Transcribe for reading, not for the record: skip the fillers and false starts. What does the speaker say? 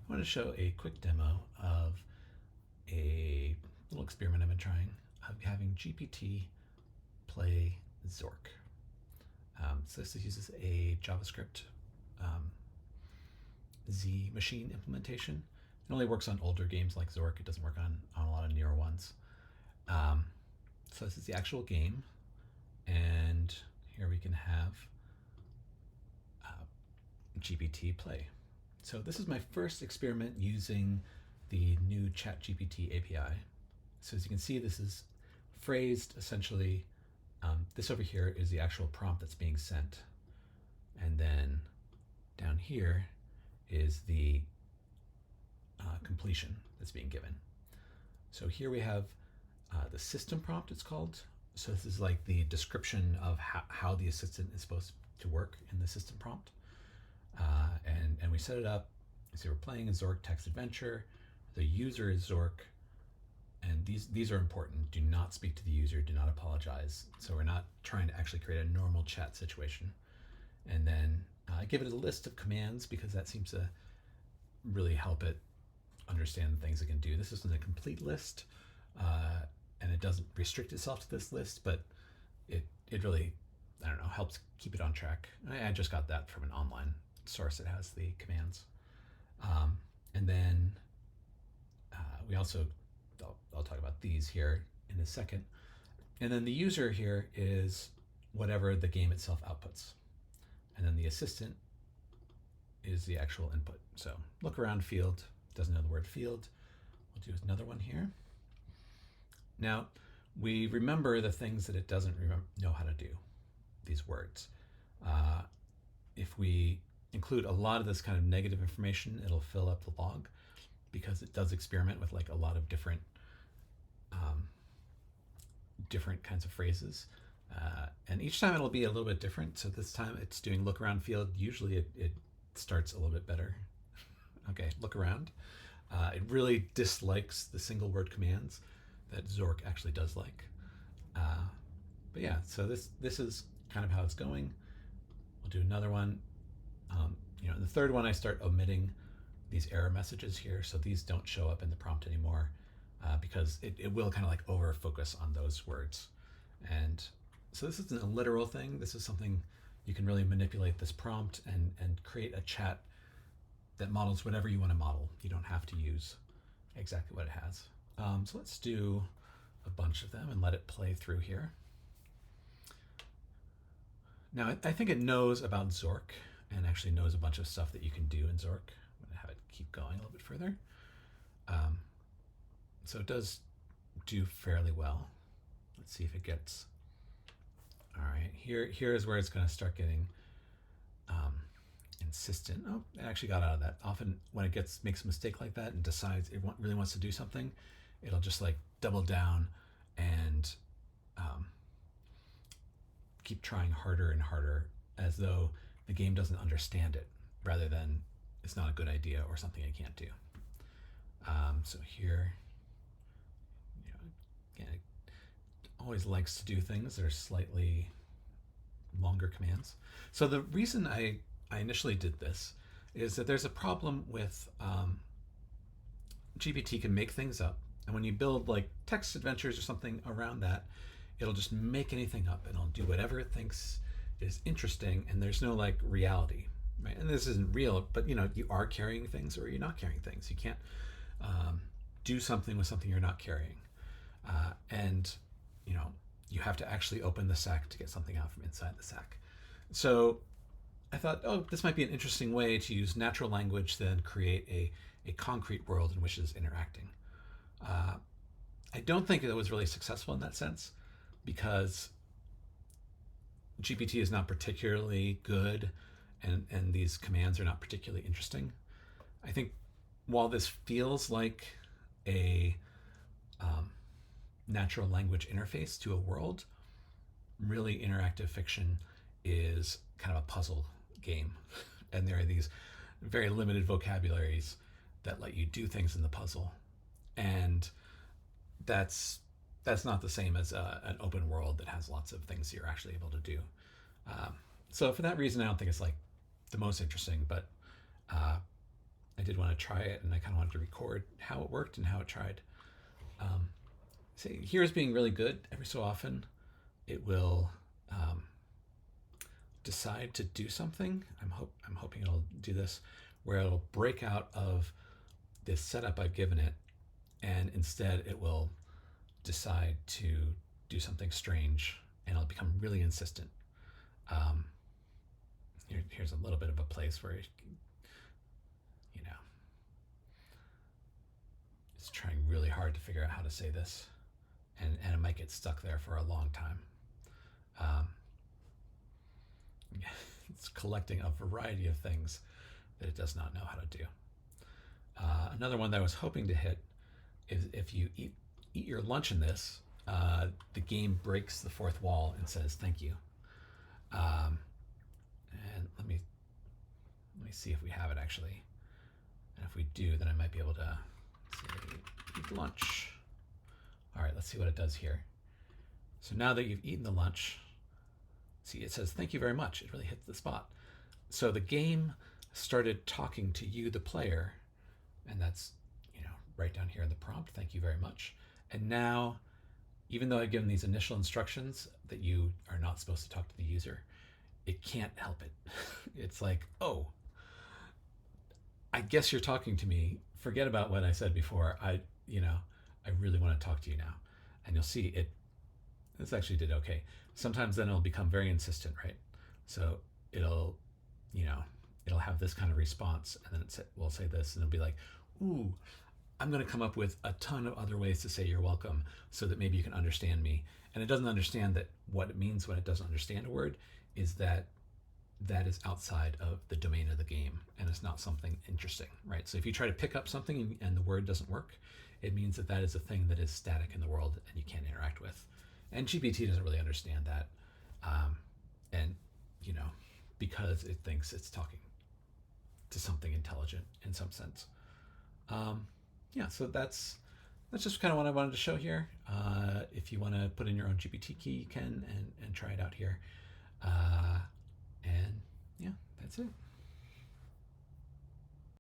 I want to show a quick demo of a little experiment I've been trying of having GPT play Zork. So this uses a JavaScript um, Z machine implementation. It only works on older games like Zork. It doesn't work on a lot of newer ones. Um, so this is the actual game, and here we can have GPT play. So this is my first experiment using the new ChatGPT API. So as you can see, this is phrased essentially. This over here is the actual prompt that's being sent. And then down here is the completion that's being given. So here we have the system prompt, it's called. So this is like the description of how the assistant is supposed to work in the system prompt. And we set it up. So we're playing a Zork text adventure. The user is Zork, and these are important. Do not speak to the user. Do not apologize. So we're not trying to actually create a normal chat situation. And then I give it a list of commands because that seems to really help it understand the things it can do. This isn't a complete list, and it doesn't restrict itself to this list, but it really, I don't know, helps keep it on track. I just got that from an online source that has the commands. And then we also, I'll talk about these here in a second. And then the user here is whatever the game itself outputs. And then the assistant is the actual input. So look around field, doesn't know the word field. We'll do another one here. Now, we remember the things that it doesn't know how to do, these words. If we include a lot of this kind of negative information, it'll fill up the log because it does experiment with like a lot of different kinds of phrases. And each time it'll be a little bit different. So this time it's doing look around field. Usually it starts a little bit better. Okay, look around. It really dislikes the single word commands that Zork actually does like. But yeah, so this is kind of how it's going. We'll do another one. In the third one, I start omitting these error messages here, so these don't show up in the prompt anymore because it will kind of like over focus on those words. And so this isn't a literal thing. This is something you can really manipulate this prompt and create a chat that models whatever you want to model. You don't have to use exactly what it has. So let's do a bunch of them and let it play through here. Now, I think it knows about Zork and actually knows a bunch of stuff that you can do in Zork. I'm going to have it keep going a little bit further. So it does do fairly well. Let's see if it gets... All right, here is where it's going to start getting insistent. Oh, it actually got out of that. Often when it makes a mistake like that and decides it really wants to do something, it'll just like double down and keep trying harder and harder as though the game doesn't understand it, rather than it's not a good idea or something it can't do. So here, again, it always likes to do things that are slightly longer commands. So the reason I initially did this is that there's a problem with GPT can make things up, and when you build like text adventures or something around that, it'll just make anything up and it'll do whatever it thinks is interesting, and there's no like reality, right? And this isn't real, but you are carrying things or you're not carrying things. You can't do something with something you're not carrying, and you have to actually open the sack to get something out from inside the sack. So I thought, oh, this might be an interesting way to use natural language to then create a concrete world in which it's interacting. I don't think it was really successful in that sense because GPT is not particularly good and these commands are not particularly interesting. I think while this feels like a natural language interface to a world, really interactive fiction is kind of a puzzle game. And there are these very limited vocabularies that let you do things in the puzzle. And that's not the same as an open world that has lots of things you're actually able to do. So for that reason, I don't think it's like the most interesting, but I did want to try it, and I kind of wanted to record how it worked and how it tried. See, here's being really good. Every so often, it will decide to do something. I'm hoping it'll do this, where it'll break out of this setup I've given it, and instead it will decide to do something strange, and it'll become really insistent. Um, here's a little bit of a place where it's trying really hard to figure out how to say this, and it might get stuck there for a long time. Um, it's collecting a variety of things that it does not know how to do. Another one that I was hoping to hit is if you eat your lunch in this, the game breaks the fourth wall and says thank you. And let me see if we have it actually. And if we do, then I might be able to say eat lunch. All right, let's see what it does here. So now that you've eaten the lunch, see, it says thank you very much. It really hits the spot. So the game started talking to you, the player, and that's right down here in the prompt. Thank you very much. And now, even though I've given these initial instructions that you are not supposed to talk to the user, it can't help it. It's like, oh, I guess you're talking to me. Forget about what I said before. I really want to talk to you now. And you'll see this actually did okay. Sometimes then it'll become very insistent, right? So it'll have this kind of response, and then we'll say this, and it'll be like, ooh, I'm going to come up with a ton of other ways to say you're welcome so that maybe you can understand me. And it doesn't understand that what it means when it doesn't understand a word is that is outside of the domain of the game, and it's not something interesting, right? So if you try to pick up something and the word doesn't work, it means that is a thing that is static in the world and you can't interact with. And GPT doesn't really understand that. And because it thinks it's talking to something intelligent in some sense. So that's just kind of what I wanted to show here. If you want to put in your own GPT key, you can, and try it out here. And yeah, that's it.